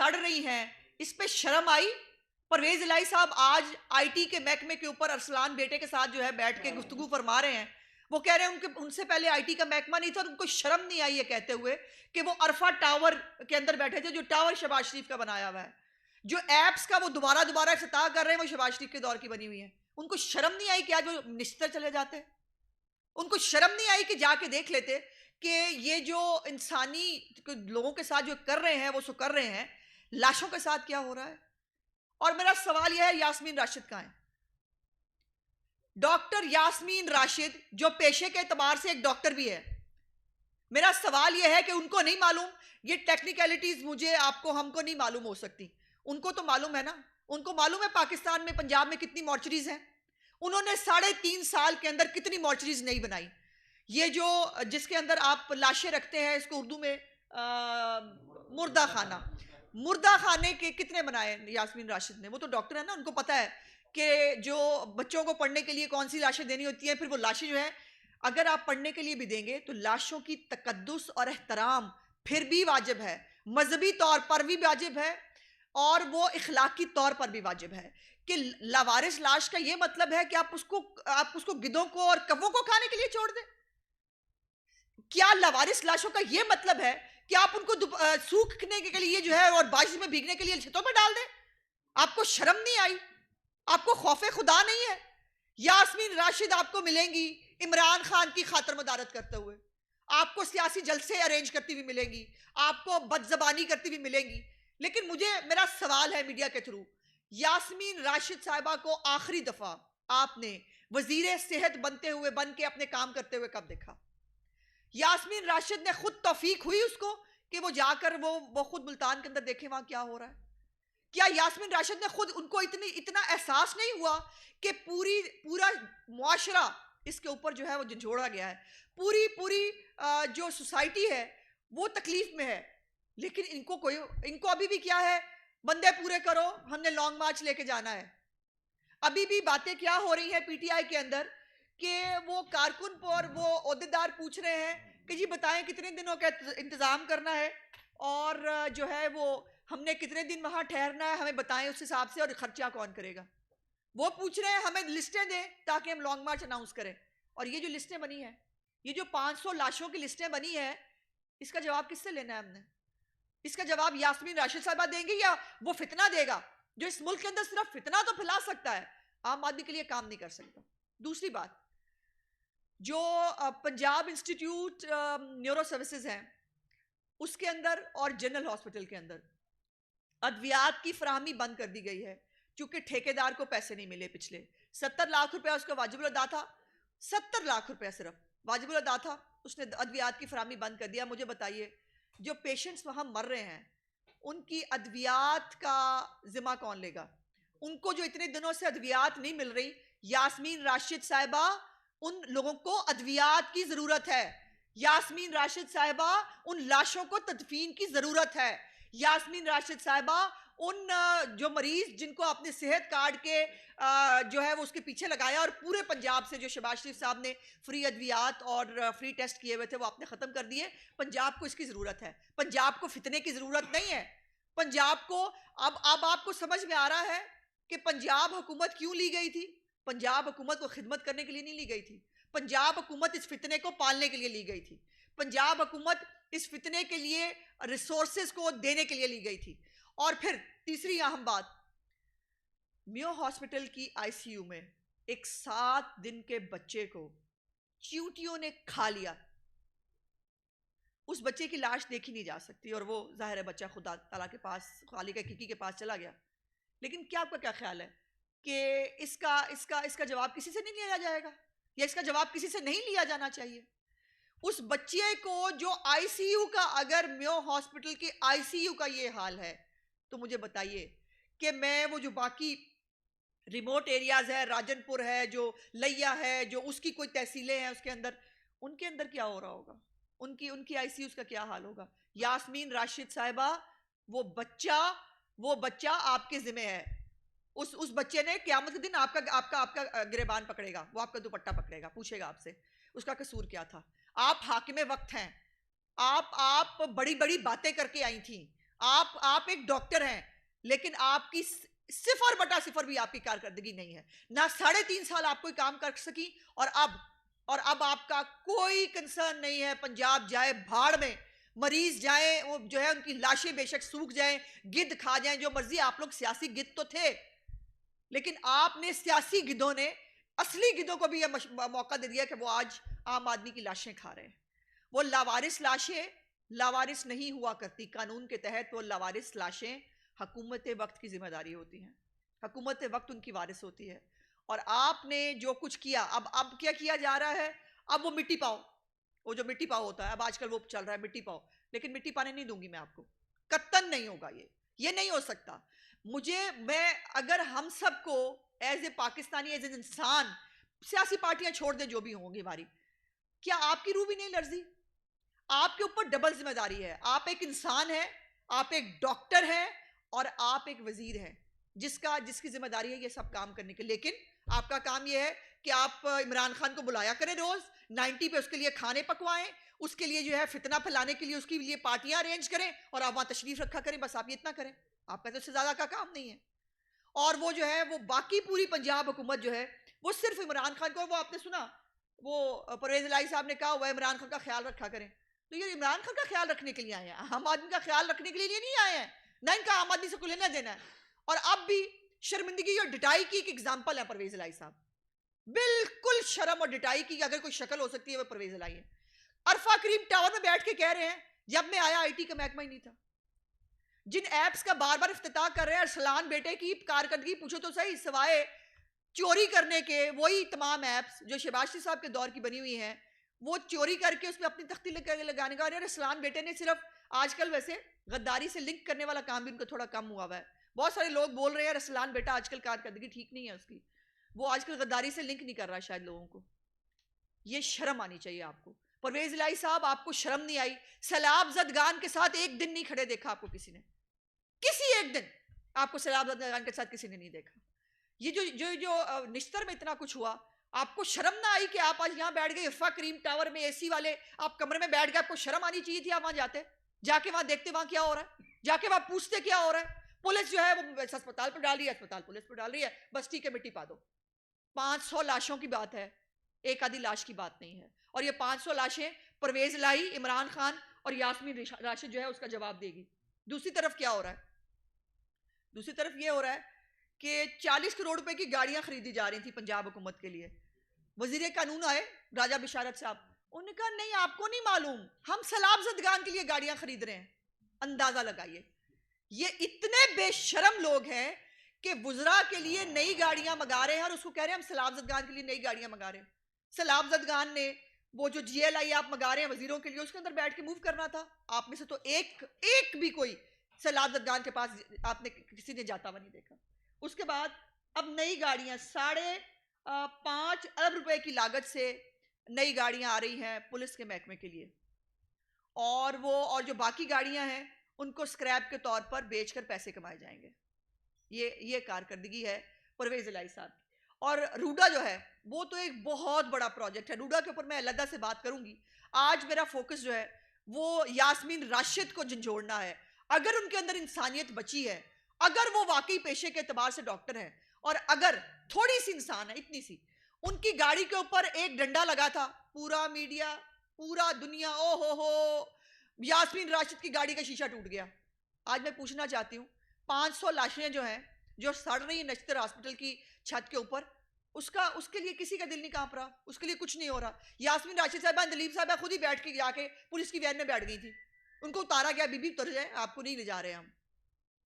सड़ रही हैं, इस पे शर्म आई? परवेज इलाही साहब आज आईटी के महकमे के ऊपर अरसलान बेटे के साथ जो है बैठ के गुफ्तगू फरमा रहे हैं। वो कह रहे हैं उनके उनसे पहले आईटी का महकमा नहीं था और उनको शर्म नहीं आई ये कहते हुए कि वो अरफा टावर के अंदर बैठे थे, जो टावर शहबाज शरीफ का बनाया हुआ है। जो एप्स का वो दोबारा दोबारा इफ्तिताह कर रहे हैं, वो शहबाज शरीफ के दौर की बनी हुई है। उनको शर्म नहीं आई कि आज वो निश्चित चले जाते? उनको शर्म नहीं आई कि जाके देख लेते कि ये जो इंसानी लोगों के साथ जो कर रहे हैं वो सो कर रहे हैं, लाशों के साथ क्या हो रहा है? और मेरा सवाल यह है, यास्मीन राशिद कहां है? डॉक्टर यास्मीन राशिद जो पेशे के एतबार से एक डॉक्टर भी है, मेरा सवाल यह है कि उनको नहीं मालूम? ये टेक्निकलिटीज मुझे आपको हमको नहीं मालूम हो सकती, उनको तो मालूम है ना। उनको मालूम है पाकिस्तान में पंजाब में कितनी मॉर्चरीज हैं। उन्होंने 3.5 साल के अंदर कितनी मॉर्चरीज नहीं बनाई। ये जो जिसके अंदर आप लाशें रखते हैं, इसको उर्दू में मुर्दा खाना, मुर्दा खाने के कितने बनाए यास्मीन राशिद ने? वो तो डॉक्टर है ना, उनको पता है कि जो बच्चों को पढ़ने के लिए कौन सी लाशें देनी होती हैं। फिर वो लाशें जो है अगर आप पढ़ने के लिए भी देंगे तो लाशों की तकद्दुस और एहतराम फिर भी वाजिब है, मजहबी तौर पर भी वाजिब है और वो इखलाकी तौर पर भी वाजिब है कि लावारिस लाश का ये मतलब है कि आप उसको गिद्धों को और कव्वों को खाने के लिए छोड़ दें? क्या लावारिस लाशों का ये मतलब है कि आप उनको सूखने के लिए जो है और बारिश में भीगने के लिए छतों पर डाल दें? आपको शर्म नहीं आई? आपको खौफे खुदा नहीं है? यास्मीन राशिद आपको मिलेंगी इमरान खान की खातर मदारत करते हुए, आपको सियासी जलसे अरेंज करती हुई मिलेंगी, आपको बदजबानी करती हुई मिलेंगी। लेकिन मेरा सवाल है मीडिया के थ्रू, यास्मीन राशिद साहिबा को आखिरी दफा आपने वजीर सेहत बन के अपने काम करते हुए कब देखा? यास्मीन राशिद ने खुद तौफीक हुई उसको कि वो जाकर वो खुद मुल्तान के अंदर देखे वहां क्या हो रहा है? क्या यास्मीन राशिद ने खुद उनको इतना एहसास नहीं हुआ कि पूरा मुआशरा इसके ऊपर जो है वो झंझोड़ा गया है, पूरी पूरी जो सोसाइटी है वो तकलीफ में है? लेकिन इनको अभी भी क्या है, बंदे पूरे करो, हमने लॉन्ग मार्च लेके जाना है। अभी भी बातें क्या हो रही हैं पीटीआई के अंदर कि वो कारकुन पर वो ओहदेदार पूछ रहे हैं कि जी बताएं कितने दिनों का इंतजाम करना है और जो है वो हमने कितने दिन वहां ठहरना है, हमें बताएं उस हिसाब से, और खर्चा कौन करेगा? वो पूछ रहे हैं हमें लिस्टें दें ताकि हम लॉन्ग मार्च अनाउंस करें। और ये जो लिस्टें बनी है, ये जो 500 लाशों की लिस्टें बनी है, इसका जवाब किससे लेना है हमने? इसका जवाब यास्मीन राशिद साहबा देंगे या वो फितना देगा जो इस मुल्क के अंदर सिर्फ फितना तो फैला सकता है, आम आदमी के लिए काम नहीं कर सकता? दूसरी बात, जो पंजाब इंस्टीट्यूट न्यूरो सर्विसेज हैं उसके अंदर और जनरल हॉस्पिटल के अंदर अद्वियात की फराहमी बंद कर दी गई है क्योंकि ठेकेदार को पैसे नहीं मिले। पिछले 70 लाख रुपया उसका वाजिबुल अदा था, 70 लाख रुपया सिर्फ वाजिबुल अदा था, उसने अद्वियात की फराहमी बंद कर दिया। मुझे बताइए, जो पेशेंट्स वहां मर रहे हैं उनकी अद्वियात का जिम्मा कौन लेगा? उनको जो इतने दिनों से अद्वियात नहीं मिल रही, यास्मीन राशिद साहिबा, उन लोगों को अद्वियात की जरूरत है। यास्मीन राशिद साहिबा, उन लाशों को तदफीन की जरूरत है। यास्मीन राशिद साहिबा, उन जो मरीज जिनको आपने सेहत कार्ड के जो है वो उसके पीछे लगाया और पूरे पंजाब से जो शहबाज शरीफ साहब ने फ्री अद्वियात और फ्री टेस्ट किए हुए थे वो आपने खत्म कर दिए। पंजाब को इसकी जरूरत है, पंजाब को फितने की जरूरत नहीं है। पंजाब को अब आपको समझ में आ रहा है कि पंजाब हुकूमत क्यों ली गई थी? पंजाब हुकूमत को खिदमत करने के लिए नहीं ली गई थी, पंजाब हुकूमत इस फितने को पालने के लिए ली गई थी। पंजाब हुकूमत इस फितने के लिए रिसोर्सेज को देने के लिए ली गई थी। और फिर तीसरी अहम बात, मियो हॉस्पिटल की आईसीयू में एक 7 दिन के बच्चे को चींटियों ने खा लिया। उस बच्चे की लाश देखी नहीं जा सकती और वो जाहिर है बच्चा खुदा ताला के पास, खालिक किकी के पास चला गया। लेकिन क्या आपका क्या ख्याल है कि इसका इसका इसका जवाब किसी से नहीं लिया जाएगा या इसका जवाब किसी से नहीं लिया जाना चाहिए? उस बच्चे को जो आईसीयू का, अगर मियो हॉस्पिटल के आईसीयू का ये हाल है तो मुझे बताइए कि मैं वो जो बाकी रिमोट एरियाज है, राजनपुर है, जो लैया है, जो उसकी कोई तहसीलें हैं उसके अंदर, उनके अंदर क्या हो रहा होगा? उनकी उनकी आईसीयूज का क्या हाल होगा? यास्मीन राशिद साहिबा, वो बच्चा आपके जिम्मे है। उस बच्चे ने क़यामत के दिन आपका आपका आपका गिरेबान पकड़ेगा, वो आपका दुपट्टा पकड़ेगा, पूछेगा आपसे उसका कसूर क्या था। आप हाकिमे वक्त हैं, आप बड़ी बड़ी बातें करके आई थी, आप एक डॉक्टर हैं, लेकिन आपकी सिफर बटा सिफर भी आपकी कारकर्दगी नहीं है। ना 3.5 साल आप कोई काम कर सकी, और अब आपका कोई कंसर्न नहीं है। पंजाब जाए भाड़ में, मरीज जाए, वो जो है उनकी लाशें बेशक सूख जाएं, गिद्ध खा जाएं, जो मर्जी। आप लोग सियासी गिद्ध तो थे, लेकिन आपने सियासी गिद्धों ने असली गिद्धों को भी यह मौका दे दिया कि वो आज आम आदमी की लाशें खा रहे हैं। वो लावारिस लाशें लावारिस नहीं हुआ करती। कानून के तहत वो लावारिस लाशें हुकूमत वक्त की जिम्मेदारी होती हैं, हुकूमत वक्त उनकी वारिस होती है। और आपने जो कुछ किया, अब क्या किया जा रहा है? अब वो मिट्टी पाओ, वो जो मिट्टी पाओ होता है, अब आजकल वो चल रहा है मिट्टी पाओ। लेकिन मिट्टी पाने नहीं दूंगी मैं आपको, कत्तन नहीं होगा। ये नहीं हो सकता। मैं अगर हम सबको as a Pakistani, as a इंसान, सियासी पार्टियां छोड़ दें जो भी होंगी हमारी, क्या आपकी रूह भी नहीं लर्जी? आपके ऊपर डबल जिम्मेदारी है। आप एक इंसान हैं, आप एक डॉक्टर हैं, और आप एक वजीर हैं जिसकी जिम्मेदारी है ये सब काम करने की। लेकिन आपका काम ये है कि आप इमरान खान को बुलाया करें रोज 90 पे, उसके लिए खाने पकवाएं, उसके लिए जो है फितना फैलाने के लिए उसके लिए पार्टियां अरेंज करें, और आप वहां तशरीफ रखा करें। बस आप ये इतना करें, आपका तो इससे ज्यादा का काम नहीं है। और वो जो है, वो बाकी पूरी पंजाब हुकूमत जो है, वो सिर्फ इमरान खान को, वो आपने सुना, वो परवेज इलाही साहब ने कहा हुआ है इमरान खान का ख्याल रखा करें। तो ये इमरान खान का ख्याल रखने के लिए आए हैं, आम आदमी का ख्याल रखने के लिए नहीं आए हैं। ना इनका आम आदमी से कोई लेना देना है। और अब भी शर्मिंदगी और डिटाई की एक एग्जाम्पल है परवेज इलाही साहब। बिल्कुल शर्म और डिटाई की अगर कोई शक्ल हो सकती है वो परवेज इलाही है। अरफा करीम टावर में बैठ के कह रहे हैं, जब मैं आया आईटी का महकमा ही नहीं था। जिन एप्स का बार बार इफ्तिताह कर रहे हैं, अरसलान बेटे की कारकर्दगी पूछो तो सही, सिवाय चोरी करने के, वही तमाम एप्स जो शहबाज शरीफ साहब के दौर की बनी हुई हैं, वो चोरी करके उस पर अपनी तख्ती लगाने का। और अरसलान बेटे ने सिर्फ आजकल वैसे गद्दारी से लिंक करने वाला काम भी उनका थोड़ा कम हुआ है। बहुत सारे लोग बोल रहे हैं अरसलान बेटा आजकल कारकर्दगी ठीक नहीं है उसकी, वो आजकल गद्दारी से लिंक नहीं कर रहा शायद लोगों को। ये शर्म आनी चाहिए आपको। परवेज इलाही साहब, आपको शर्म नहीं आई? सैलाब जदगान के साथ एक दिन नहीं खड़े देखा आपको किसी ने, किसी एक दिन आपको सैलाब जदगान के साथ किसी ने नहीं देखा। ये जो जो जो निश्तर में इतना कुछ हुआ, आपको शर्म ना आई कि आप आज यहाँ बैठ गए इरफा करीम टावर में, एसी वाले आप कमरे में बैठ गए? आपको शर्म आनी चाहिए थी। आप वहां जाते, जाके वहां देखते वहां क्या हो रहा है, जाके वहां पूछते क्या हो रहा है। पुलिस जो है वो अस्पताल पर डाल रही है, अस्पताल पुलिस पर डाल रही है, बस ठीक है मिट्टी पा दो। 500 लाशों की बात है, एक आधी लाश की बात नहीं है। और ये 500 लाशें परवेज इलाही, इमरान खान और यास्मीन राशिद जो है उसका जवाब देगी। दूसरी तरफ क्या हो रहा है? दूसरी तरफ ये हो रहा है कि 40 करोड़ रुपए की गाड़ियां खरीदी जा रही थी पंजाब हुकूमत के लिए। वजीर कानून आए राजा बिशारत साहब, उन्होंने कहा नहीं आपको नहीं मालूम, हम सैलाब जदगान के लिए गाड़ियां खरीद रहे हैं। अंदाजा लगाइए, ये इतने बेशरम लोग हैं कि वुजरा के लिए नई गाड़ियां मंगा रहे हैं और उसको कह रहे हैं हम सैलाब जदगान के लिए नई गाड़ियां मंगा रहे हैं। सैलाब जदगान ने वो जो GLI आप मंगा रहे हैं वजीरों के लिए, उसके अंदर बैठ के मूव करना था। आप में से तो एक भी कोई सैलाब जदगान के पास आपने किसी ने जाता हुआ नहीं देखा। उसके बाद अब नई गाड़ियां 5.5 अरब रुपए की लागत से नई गाड़ियां आ रही हैं पुलिस के महकमे के लिए, और जो बाकी गाड़ियां हैं उनको स्क्रैप के तौर पर बेचकर पैसे कमाए जाएंगे। ये कारकर्दगी है परवेज इलाही साहब की। और रूडा जो है वो तो एक बहुत बड़ा प्रोजेक्ट है, रूडा के ऊपर मैं अलग से बात करूंगी। आज मेरा फोकस जो है वो यास्मीन राशिद को झंझोड़ना है। अगर उनके अंदर इंसानियत बची है, अगर वो वाकई पेशे के एतबार से डॉक्टर है, और अगर थोड़ी सी इंसान है, इतनी सी, उनकी गाड़ी के ऊपर एक डंडा लगा था, पूरा मीडिया, पूरा दुनिया, ओ हो यास्मीन राशिद की गाड़ी का शीशा टूट गया। आज मैं पूछना चाहती हूँ 500 लाशें जो हैं जो सड़ रही है नश्तर हॉस्पिटल की छत के ऊपर, उसके लिए किसी का दिल नहीं कांप रहा, उसके लिए कुछ नहीं हो रहा। यास्मीन राशिद साहबा, दलीप साहबा खुद ही बैठ के जाके पुलिस की वैन में बैठ गई थी, उनको उतारा गया, बीबी उतर जाए, आपको नहीं ले जा रहे हम।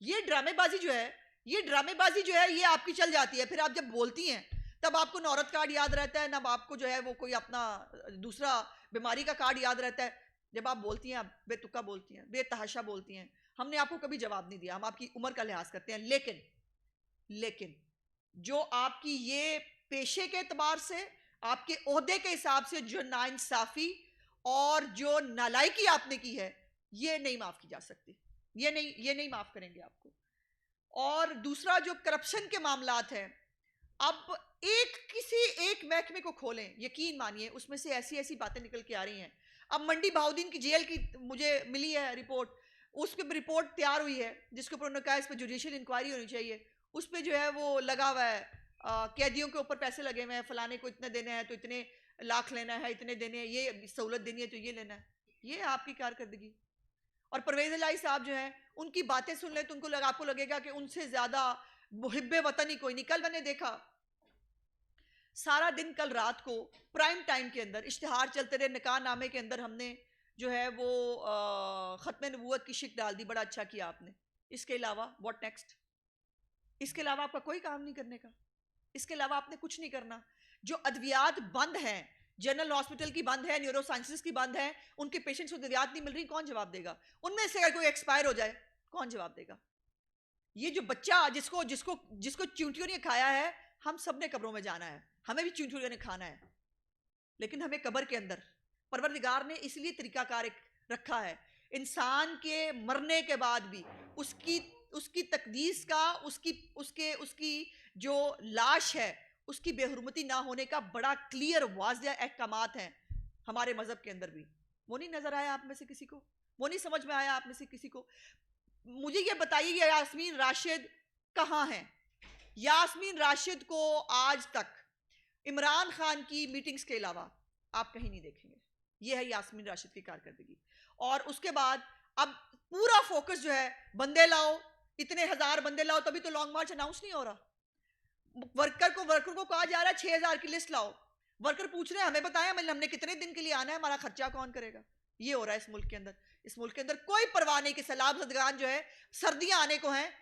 ये ड्रामेबाजी जो है ये आपकी चल जाती है। फिर आप जब बोलती हैं तब आपको नौरत कार्ड याद रहता है, ना आपको जो है वो कोई अपना दूसरा बीमारी का कार्ड याद रहता है। जब आप बोलती हैं, आप बेतुका बोलती हैं, बेतहाशा बोलती हैं। हमने आपको कभी जवाब नहीं दिया, हम आपकी उम्र का लिहाज करते हैं। लेकिन जो आपकी ये पेशे के एतबार से, आपके ओहदे के हिसाब से जो नाइंसाफी और जो नालायकी आपने की है, ये नहीं माफ की जा सकती। ये नहीं माफ करेंगे आपको। और दूसरा जो करप्शन के मामलात हैं, अब किसी एक महकमे को खोलें, यकीन मानिए उसमें से ऐसी बातें निकल के आ रही हैं। अब मंडी बहाउद्दीन की जेल की मुझे मिली है रिपोर्ट, उस पर रिपोर्ट तैयार हुई है जिसके ऊपर उन्होंने कहा इस पर जुडिशियल इंक्वायरी होनी चाहिए। उस पर जो है वो लगा हुआ है, कैदियों के ऊपर पैसे लगे हुए हैं, फलाने को इतने देने हैं तो इतने लाख लेना है, इतने देने हैं, ये सहूलत देनी है तो ये लेना है। ये है आपकी कारकर्दगी। और परवेज इलाही साहब जो है उनकी बातें सुन ले तो उनको आपको लगेगा कि उनसे ज्यादा मुहिब्बे वतन ही कोई नहीं। कल मैंने देखा सारा दिन, कल रात को प्राइम टाइम के अंदर इश्तिहार चलते रहे, निकाह नामे के अंदर हमने जो है वो खत्म नबूवत की शिक डाल दी। बड़ा अच्छा किया आपने। इसके अलावा व्हाट नेक्स्ट? इसके अलावा आपका कोई काम नहीं करने का, इसके अलावा आपने कुछ नहीं करना। जो अद्वियात बंद हैं, जनरल हॉस्पिटल की बंद है, न्यूरो साइंसेस की बंद है, उनके पेशेंट्स को अद्वियात नहीं मिल रही, कौन जवाब देगा? उनमें से अगर कोई एक्सपायर हो जाए कौन जवाब देगा? ये जो बच्चा जिसको जिसको जिसको चींटियों ने खाया है, हम सब ने कब्रों में जाना है, हमें भी चींटियों ने खाना है, लेकिन हमें कब्र के अंदर परवरदिगार ने इसलिए तरीकाकार एक रखा है, इंसान के मरने के बाद भी उसकी उसकी तकदीस का, उसकी जो लाश है उसकी बेहुरमती ना होने का बड़ा क्लियर वाज़ेह अहकामात हैं हमारे मजहब के अंदर भी। वो नहीं नजर आया आप में से किसी को? वो नहीं समझ में आया आप में से किसी को? मुझे ये बताइए यास्मीन राशिद कहाँ है? यास्मीन राशिद को आज तक इमरान खान की मीटिंग्स के अलावा आप कहीं नहीं देखेंगे। ये है यास्मीन राशिद की कारकर्दगी। और उसके बाद अब पूरा फोकस जो है बंदे लाओ, इतने हजार बंदे लाओ, तभी तो लॉन्ग मार्च अनाउंस नहीं हो रहा। वर्कर को कहा जा रहा है 6000 की लिस्ट लाओ, वर्कर पूछ रहे हैं हमें बताएं हमने कितने दिन के लिए आना है, हमारा खर्चा कौन करेगा? ये हो रहा है इस मुल्क के अंदर। इस मुल्क के अंदर कोई परवाह नहीं कि सैलाब ज़दगान जो है सर्दियां आने को हैं,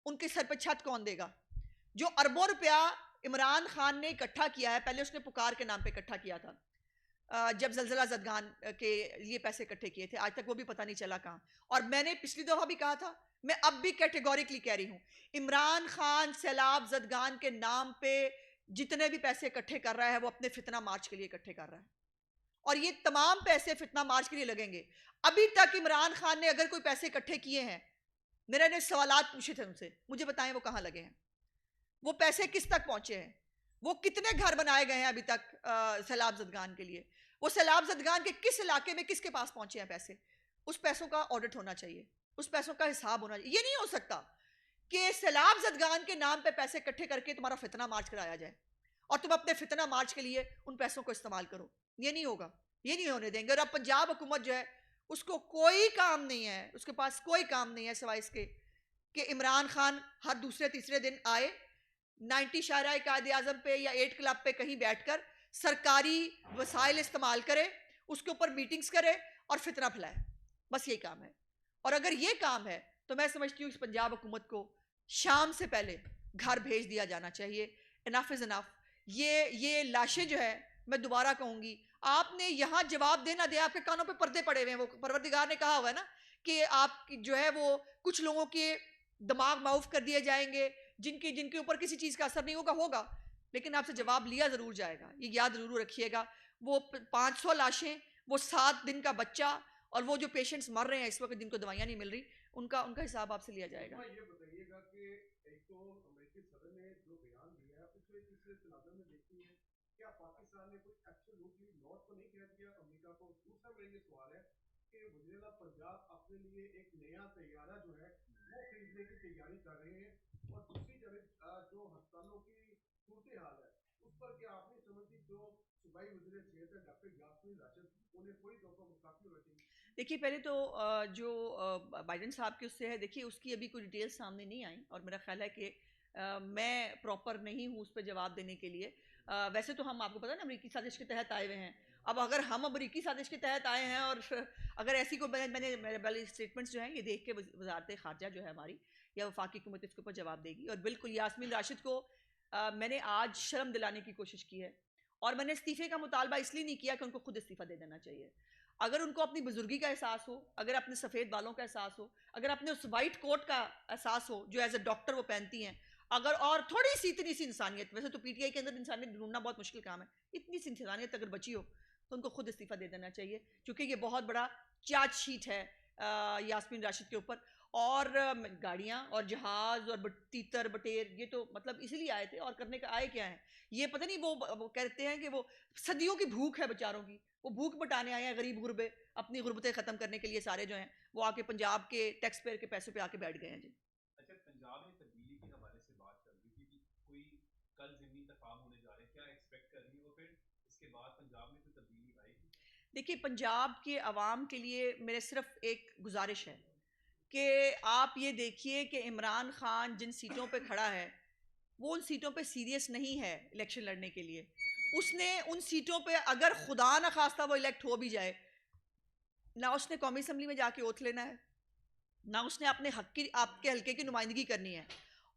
उनके सर पर छत कौन देगा? जो अरबों रुपया इमरान खान ने इकट्ठा किया है, पहले उसने पुकार के नाम पे इकट्ठा किया था, जब जलजला ज़दगान के लिए पैसे इकट्ठे किए थे, आज तक वो भी पता नहीं चला कहाँ। और मैंने पिछली दफा भी कहा था, मैं अब भी कैटेगोरिकली कह रही हूं, इमरान खान सैलाब ज़दगान के नाम पे जितने भी पैसे इकट्ठे कर रहा है वो अपने फितना मार्च के लिए इकट्ठे कर रहा है, और ये तमाम पैसे फितना मार्च के लिए लगेंगे। अभी तक इमरान खान ने अगर कोई पैसे इकट्ठे किए हैं, मेरे ने सवालात पूछे थे उनसे, मुझे बताएं वो कहाँ लगे हैं, वो पैसे किस तक पहुंचे हैं, वो कितने घर बनाए गए हैं अभी तक सैलाब ज़दगान के लिए, वो सैलाब ज़दगान के किस इलाके में किसके पास पहुंचे हैं पैसे? उस पैसों का ऑडिट होना चाहिए, उस पैसों का हिसाब होना चाहिए। ये नहीं हो सकता कि सैलाब ज़दगान के नाम पे पैसे इकट्ठे करके तुम्हारा फितना मार्च कराया जाए और तुम अपने फितना मार्च के लिए उन पैसों को इस्तेमाल करो। ये नहीं होगा, ये नहीं होने देंगे। और अब पंजाब हुकूमत जो है उसको कोई काम नहीं है, उसके पास कोई काम नहीं है सिवाय इसके कि इमरान खान हर दूसरे तीसरे दिन आए 90 शाहराए कायदे आजम पे या 8 क्लब पे कहीं बैठकर सरकारी वसाइल इस्तेमाल करे, उसके ऊपर मीटिंग्स करे और फितना फैलाए, बस यही काम है। और अगर ये काम है तो मैं समझती हूँ इस पंजाब हुकूमत को शाम से पहले घर भेज दिया जाना चाहिए। Enough is enough. ये लाशें जो है, मैं दोबारा कहूंगी, आपने यहां जवाब देना दिया, आपके कानों पे पर्दे पड़े हुए हैं। वो परवरदिगार ने कहा हुआ है ना कि आप जो है वो कुछ लोगों के दिमाग माउफ कर दिए जाएंगे जिनके जिनके ऊपर किसी चीज का असर नहीं होगा, लेकिन आपसे जवाब लिया जरूर जाएगा, ये याद जरूर रखिएगा। वो 500 लाशें, वो 7 दिन का बच्चा और वो जो पेशेंट्स मर रहे हैं इस वक्त जिनको दवाइयां नहीं मिल रही, उनका हिसाब आपसे लिया जाएगा। ये बताइएगा कि एक तो अमेरिकी सदर ने जो बयान दिया है उसमें तीसरे तनाज़ुर में देखती है, क्या पाकिस्तान ने कोई एब्सोल्युटली नॉट तो नहीं कह दिया अमेरिका को? दूसरा मेरा ये सवाल है कि वज़ीर-ए-आला पंजाब अपने लिए एक नया तैयारा जो है वो खरीदने की तैयारी कर रहे हैं, और दूसरी तरफ जो अस्पतालों की सूरत हाल है उस पर क्या आपने समझी जो सूबाई वज़ीर सेहत है डॉक्टर यास्मीन राशिद, उन्हें कोई तौर मुस्तफ़ी होती? देखिए पहले तो जो बाइडेन साहब की उससे है, देखिए उसकी अभी कोई डिटेल्स सामने नहीं आई और मेरा ख्याल है कि मैं प्रॉपर नहीं हूँ उस पर जवाब देने के लिए। वैसे तो हम, आपको पता है ना, अमरीकी साजिश के तहत आए हुए हैं। अब अगर हम अमरीकी साजिश के तहत आए हैं और अगर ऐसी कोई, मैंने मेरे वाले स्टेटमेंट्स जो हैं ये देख के वजारत खारजा जो है हमारी या वफाकी हुकूमत इसके ऊपर जवाब देगी। और बिल्कुल यास्मीन राशिद को मैंने आज शर्म दिलाने की कोशिश की है, और मैंने इस्तीफ़े का मुतालबा इसलिए नहीं किया कि उनको खुद इस्तीफ़ा दे देना चाहिए। अगर उनको अपनी बुजुर्गी का एहसास हो, अगर अपने सफ़ेद बालों का एहसास हो, अगर अपने उस वाइट कोट का एहसास हो जो एज ए डॉक्टर वो पहनती हैं, अगर और थोड़ी सी इतनी सी इंसानियत, वैसे तो पीटीआई के अंदर इंसानियत ढूंढना बहुत मुश्किल काम है, इतनी सी इंसानियत अगर बची हो तो उनको खुद इस्तीफ़ा दे देना चाहिए, क्योंकि ये बहुत बड़ा चार्ज शीट है यास्मीन राशिद के ऊपर। और गाड़ियाँ और जहाज और तीतर बटेर, ये तो मतलब इसीलिए आए थे। और करने का आए क्या है, ये पता नहीं, वो कहते हैं कि वो सदियों की भूख है बेचारों की, वो भूख मिटाने आए हैं, गरीब गुरबे अपनी गुर्बतें खत्म करने के लिए सारे जो हैं वो आके पंजाब के टैक्स पेयर के पैसे पे आके बैठ गए हैं जी। अच्छा, पंजाब में तब्दीली के हवाले से बात चल रही थी कि कोई कल ज़िमनी इंतखाब होने जा रहे हैं, क्या एक्सपेक्ट कर रही है वो, फिर इसके बाद पंजाब में कोई तब्दीली आएगी? देखिए, पंजाब के अवाम के लिए मेरे सिर्फ एक गुजारिश है कि आप ये देखिए कि इमरान खान जिन सीटों पे खड़ा है वो उन सीटों पे सीरियस नहीं है इलेक्शन लड़ने के लिए। उसने उन सीटों पे अगर खुदा न खास्ता वो इलेक्ट हो भी जाए, ना उसने कौमी असम्बली में जाके ओथ लेना है, ना उसने अपने हक की आपके हल्के की नुमाइंदगी करनी है।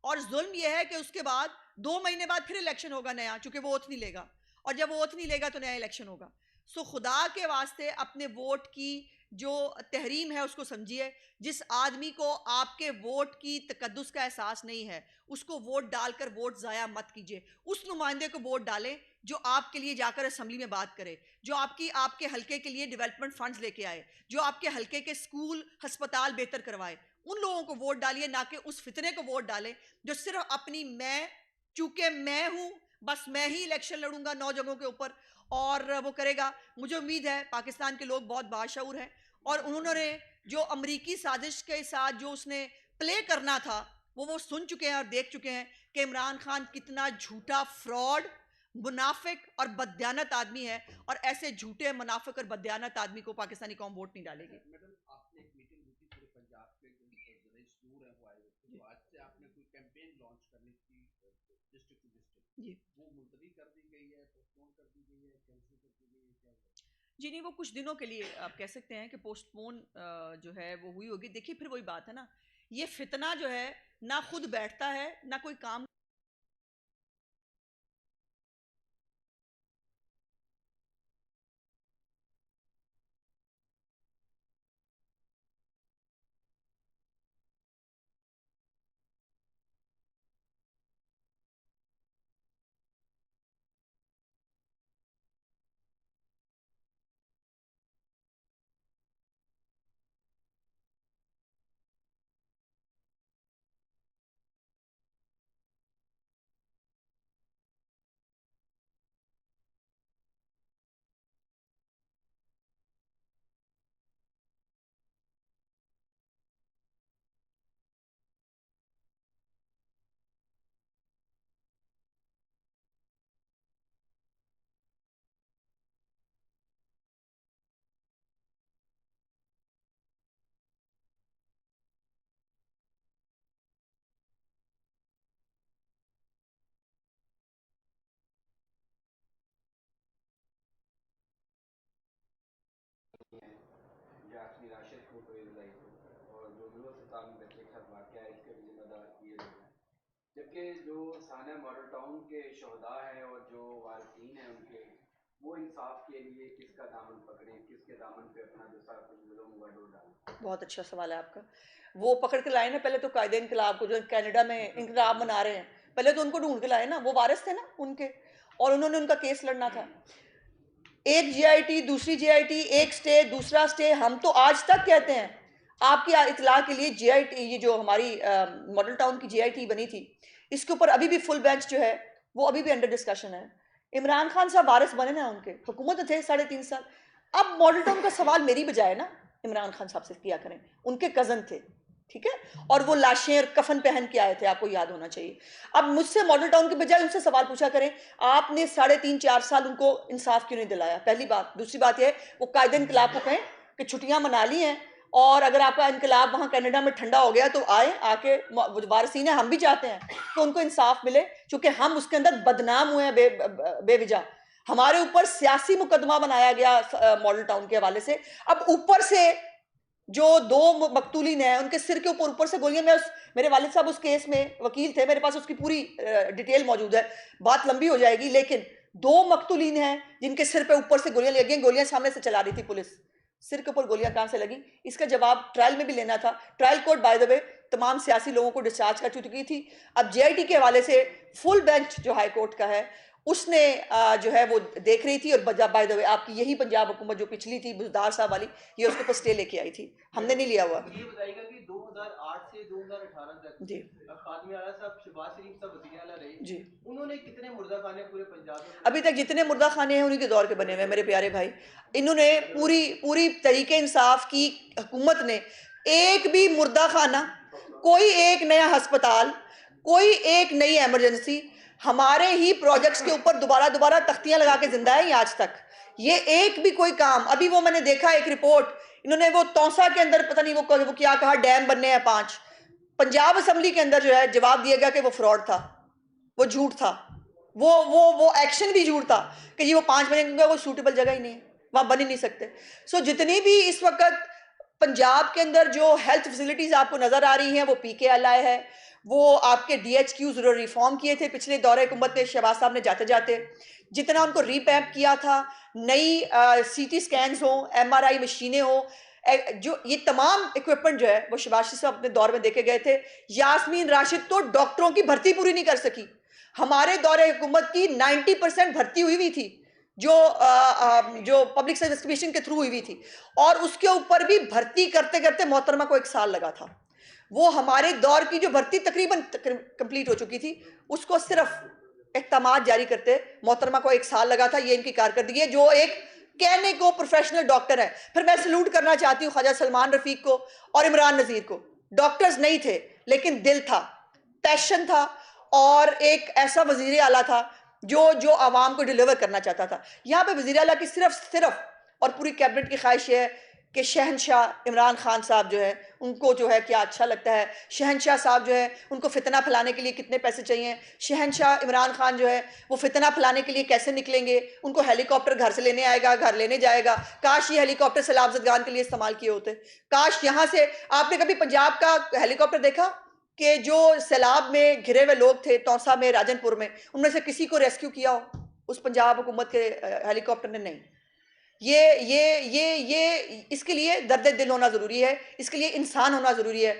और जुल्म यह है कि उसके बाद 2 महीने बाद फिर इलेक्शन होगा नया, चूंकि वो ओथ नहीं लेगा, और जब वो ओथ नहीं लेगा तो नया इलेक्शन होगा। सो खुदा के वास्ते अपने वोट की जो तहरीम है उसको समझिए। जिस आदमी को आपके वोट की तकद्दुस का एहसास नहीं है, उसको वोट डालकर वोट ज़ाया मत कीजिए। उस नुमाइंदे को वोट डालें जो आपके लिए जाकर असम्बली में बात करे, जो आपके हल्के के लिए डेवलपमेंट फंड्स लेके आए, जो आपके हल्के के स्कूल हस्पताल बेहतर करवाए। उन लोगों को वोट डालिए, ना कि उस फितने को वोट डालें जो सिर्फ अपनी चूंकि मैं हूं, बस मैं ही इलेक्शन लड़ूंगा 9 जगहों के ऊपर और वो करेगा। मुझे उम्मीद है पाकिस्तान के लोग बहुत बाशऊर हैं और उन्होंने जो अमरीकी साजिश के साथ जो उसने प्ले करना था वो सुन चुके हैं और देख चुके हैं कि इमरान खान कितना झूठा, फ्रॉड, मुनाफिक और बदयानत आदमी है। और ऐसे झूठे, मुनाफिक और बदयानत आदमी को पाकिस्तानी कौम वोट नहीं डालेगी। मैडम, आपने एक मीटिंग हुई थी पूरे पंजाब के जो रईस नूर है वो आए हुए थे, तो आज से आपने कोई कैंपेन लॉन्च करनी थी डिस्ट्रिक्ट टू डिस्ट्रिक्ट, जी वो मुलतवी कर दी गई है, पोस्टपोन कर दी गई है, कैंसिल कर दी गई है, क्या हुआ? जी नहीं, वो कुछ दिनों के लिए आप कह सकते हैं कि पोस्टपोन जो है वो हुई होगी। देखिए, फिर वही बात है ना, ये फितना जो है ना खुद बैठता है ना कोई काम। जासमीन आशिर को कोई रिलाई और जो जुल्म सितार में बच्चे के साथ वाक़या है, इसके भी जिम्मेदार ये लोग हैं, जबकि जो साना मॉडल टाउन के शहदा हैं और जो वारसीन हैं उनके, वो इंसाफ के लिए किसका दामन पकड़ें, किसके दामन पे अपना जो सारा कुछ जुल्म हुआ डोर डालें? बहुत अच्छा सवाल है आपका। वो पकड़ के लाए ना पहले तो कायदे इनकलाब को, जो कनाडा में इनकलाब मना रहे हैं, पहले तो उनको ढूंढ के लाए ना, वो वारिस थे ना उनके, और उन्होंने उनका केस लड़ना था। एक जीआईटी, दूसरी जीआईटी, एक स्टे, दूसरा स्टे। हम तो आज तक कहते हैं, आपकी इतला के लिए, जीआईटी, ये जो हमारी मॉडल टाउन की जीआईटी बनी थी, इसके ऊपर अभी भी फुल बेंच जो है वो अभी भी अंडर डिस्कशन है। इमरान खान साहब वारिस बने ना उनके, हुकूमत थे 3.5 साल। अब मॉडल टाउन का सवाल मेरी बजाय ना इमरान खान साहब से किया करें, उनके कजन थे, ठीक है, और वो लाशें और कफन पहन के आए थे, आपको याद होना चाहिए। अब मुझसे मॉडल टाउन के बजाय उनसे सवाल पूछा करें, आपने 3.5-4 साल उनको इंसाफ क्यों नहीं दिलाया? पहली बात। दूसरी बात यह, वो कायदे इनकलाब को कहें कि छुट्टियां मना ली हैं, और अगर आपका इनकलाब वहां कनाडा में ठंडा हो गया तो आए, आके वारसीन है, हम भी चाहते हैं कि उनको इंसाफ मिले, क्योंकि हम उसके अंदर बदनाम हुए हैं बेवजह। हमारे ऊपर सियासी मुकदमा बनाया गया मॉडल टाउन के हवाले से। अब ऊपर से जो 2 मकतूलीन हैं उनके सिर के ऊपर से गोलियां। मेरे वालिद साहब उस केस में वकील थे, मेरे पास उसकी पूरी डिटेल मौजूद है, बात लंबी हो जाएगी, लेकिन 2 मकतूलीन हैं जिनके सिर पे ऊपर से गोलियां लगी। गोलियां सामने से चला रही थी पुलिस, सिर के ऊपर गोलियां कहां से लगी, इसका जवाब ट्रायल में भी लेना था। Trial court by the way तमाम सियासी लोगों को डिस्चार्ज कर चुकी थी। अब जेआईटी के हवाले से फुल बेंच जो हाई कोर्ट का है, उसने जो है वो देख रही थी। और बाय द वे आपकी यही पंजाब हुकूमत जो पिछली थी बुजदार साहब वाली, ये उसके ऊपर स्टे लेके आई थी, हमने नहीं लिया हुआ। ये बताइएगा कि 2008 से 2018 तक जी खादिम आला साहब, शहबाज शरीफ साहब वज़ीर आला रहे, जी। उन्होंने कितने मुर्दा खाने पूरे पंजाब में अभी तक जितने मुर्दा खाने हैं उन्हीं के दौर के बने हुए हैं मेरे प्यारे भाई। इन्होंने पूरी पूरी तरीके इंसाफ की हुकूमत ने एक भी मुर्दा खाना, कोई एक नया अस्पताल, कोई एक नई इमरजेंसी, हमारे ही प्रोजेक्ट्स के ऊपर दोबारा दोबारा तख्तियां लगा के जिंदा है आज तक। ये एक भी कोई काम, अभी वो मैंने देखा एक रिपोर्ट, इन्होंने वो तौसा के अंदर पता नहीं वो क्या कहा, डैम बनने हैं 5। पंजाब असम्बली के अंदर जो है जवाब दिया गया कि वो फ्रॉड था, वो झूठ था, वो एक्शन भी झूठ था कि जी वो 5 बनेंगे, वो सूटेबल जगह ही नहीं है, वहां बन ही नहीं सकते। सो जितनी भी इस वक्त पंजाब के अंदर जो हेल्थ फैसिलिटीज आपको नजर आ रही हैं वो PKLI है। वो आपके DHQ जरूर रिफॉर्म किए थे पिछले दौरे हुकूमत में शहबाज साहब ने जाते जाते, जितना उनको रीपैप किया था, नई CT स्कैन्स हो, MRI मशीनें हो, जो ये तमाम इक्विपमेंट जो है वो शहबाज साहब अपने दौर में देखे गए थे। यास्मीन राशिद तो डॉक्टरों की भर्ती पूरी नहीं कर सकी, हमारे दौरे हुकूमत की 90% भर्ती हुई थी जो पब्लिक सर्विस कमीशन के थ्रू हुई थी, और उसके ऊपर भी भर्ती करते करते मोहतरमा को 1 साल लगा था। वो हमारे दौर की जो भर्ती तकरीबन कंप्लीट हो चुकी थी, उसको सिर्फ इक़्तिमाद जारी करते मोहतरमा को 1 साल लगा था। ये इनकी कारकर्दगी है, जो एक कहने को प्रोफेशनल डॉक्टर है। फिर मैं सल्यूट करना चाहती हूँ ख्वाजा सलमान रफीक को और इमरान नज़ीर को। डॉक्टर्स नहीं थे लेकिन दिल था, पैशन था, और एक ऐसा वजीर आला था जो आवाम को डिलीवर करना चाहता था। यहाँ पे वजीर आला की सिर्फ और पूरी कैबिनेट की ख्वाहिश है कि शहनशाह इमरान खान साहब जो है उनको जो है क्या अच्छा लगता है, शहनशाह साहब जो है उनको फितना फैलाने के लिए कितने पैसे चाहिए, शहनशाह इमरान खान जो है वो फितना फैलाने के लिए कैसे निकलेंगे, उनको हेलीकॉप्टर घर से लेने आएगा, घर लेने जाएगा। काश ये हेलीकॉप्टर सैलाब ज़दगान के लिए इस्तेमाल किए होते। काश यहाँ से आपने कभी पंजाब का हेलीकॉप्टर देखा कि जो सैलाब में घिरे हुए लोग थे तौसा में, राजनपुर में, उनमें से किसी को रेस्क्यू किया हो? उस पंजाब हुकूमत के हेलीकॉप्टर ने नहीं। ये इसके लिए दर्द दिल होना ज़रूरी है, इसके लिए इंसान होना ज़रूरी है।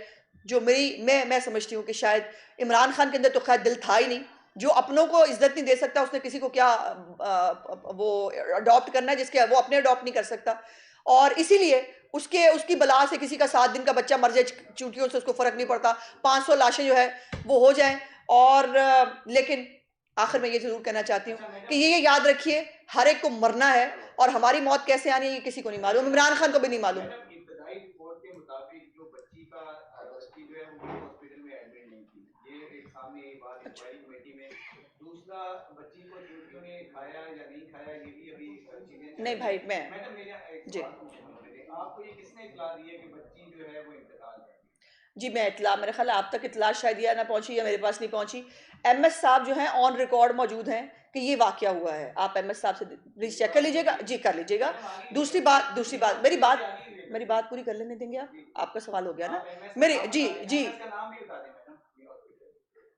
जो मैं समझती हूँ कि शायद इमरान खान के अंदर तो खैर दिल था ही नहीं, जो अपनों को इज्जत नहीं दे सकता, उसने किसी को क्या वो अडॉप्ट करना है जिसके वो अपने अडॉप्ट नहीं कर सकता। और इसीलिए उसकी बला से किसी का 7 दिन का बच्चा मर जाए, चूंटियों से उसको फर्क नहीं पड़ता, 500 लाशें जो है वो हो जाएं। और लेकिन आखिर में ये जरूर कहना चाहती हूँ कि ये याद रखिए, हर एक को मरना है, और हमारी मौत कैसे आनी है ये किसी को नहीं मालूम, इमरान खान को भी नहीं मालूम। इब्तदाई रिपोर्ट के मुताबिक जो बच्ची जो है वो हॉस्पिटल में एडमिट नहीं थी, ये एक सामने ये बात इंक्वायरी कमेटी में। दूसरा, बच्ची को चूतियों ने खाया या नहीं खाया, ये भी अभी चीजें नहीं भाई, मैडम मेरा एक जी सवाल आपको ये किसने इतला दी है कि बच्ची जो है वो इंतकाल कर गई? जी मैं इतला, मेरे ख्याल आप तक इतला शायद या ना पहुंची या मेरे पास नहीं पहुंची। MS साहब जो हैं ऑन रिकॉर्ड मौजूद हैं कि ये वाकया हुआ है। आप MS साहब से प्लीज चेक कर लीजिएगा, जी कर लीजिएगा। दूसरी बात मेरी बात पूरी कर लेने देंगे आप? आपका सवाल हो गया ना मेरी? जी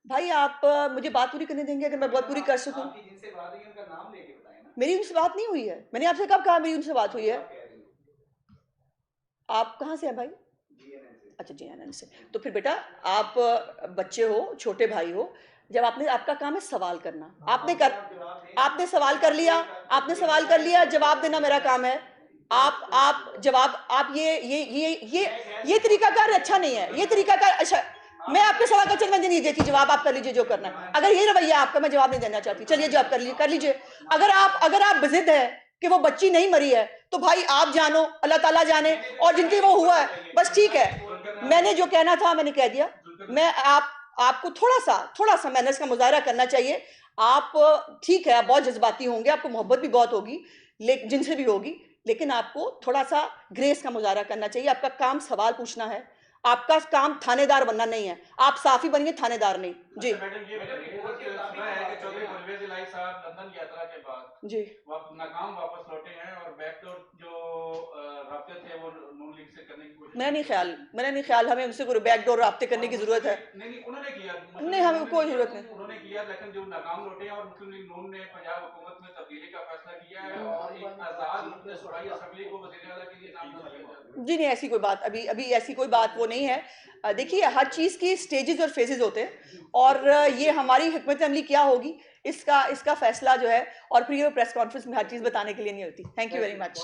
भाई, आप मुझे बात पूरी करने देंगे? अगर मैं बात पूरी कर सकूं। मेरी उनसे बात नहीं हुई है, मैंने आपसे कब कहा मेरी उनसे बात हुई है? आप कहाँ से हैं भाई? अच्छा GNN से। तो फिर बेटा आप बच्चे हो, छोटे भाई हो, जब आपका काम है सवाल करना, आपने सवाल कर लिया, जवाब देना मेरा काम है। आप जवाब, आप ये तरीकाकार अच्छा नहीं है, ये तरीकाकार अच्छा। मैं आपके सवाल का चल, मैं नहीं देती जवाब, आप कर लीजिए जो करना है। अगर ये रवैया आपका, मैं जवाब नहीं देना चाहती, चलिए जवाब कर लीजिए। अगर आप जिद है कि वो बच्ची नहीं मरी है, तो भाई आप जानो, अल्लाह ताला जाने, और जिनकी वो हुआ है बस ठीक है। मैंने जो कहना था मैंने कह दिया। मैं आपको थोड़ा सा मैनर्स का मुजाहरा करना चाहिए। आप ठीक है, आप बहुत जज्बाती होंगे, आपको मोहब्बत भी बहुत होगी जिनसे भी होगी, लेकिन आपको थोड़ा सा ग्रेस का मुजाहरा करना चाहिए। आपका काम सवाल पूछना है, आपका काम थानेदार बनना नहीं है। आप साफी बनिए, थानेदार नहीं। जी मैडम, ये सुना है कि चौधरी परवेज इलाही साहब लंदन यात्रा के बाद जी नाकाम वापस लौटे हैं, और बैकडोर जो राब्ते थे वो नून लीग से करने की कोशिश। मेरा नहीं ख्याल हमें उनसे कोई बैकडोर राब्ते करने की जरूरत है। नहीं, उन्होंने किया। नहीं, हमें कोई जरूरत नहीं। उन्होंने क्लियर, लेकिन जो नाकाम लौटे हैं और मुस्लिम लीग नून ने पंजाब हुकूमत में तब्दीली का फैसला किया है और एक आज़ाद सूबाई असम्बली को वज़ीर आला के लिए नामजद किया जाएगा। जी नहीं, ऐसी कोई बात अभी ऐसी कोई बात वो नहीं है। देखिए, हर चीज़ की स्टेजेस और फेजेस होते हैं, और ये हमारी हिकमत अमली क्या होगी इसका फैसला जो है, और फिर ये प्रेस कॉन्फ्रेंस में हर चीज़ बताने के लिए नहीं होती। Thank you very much.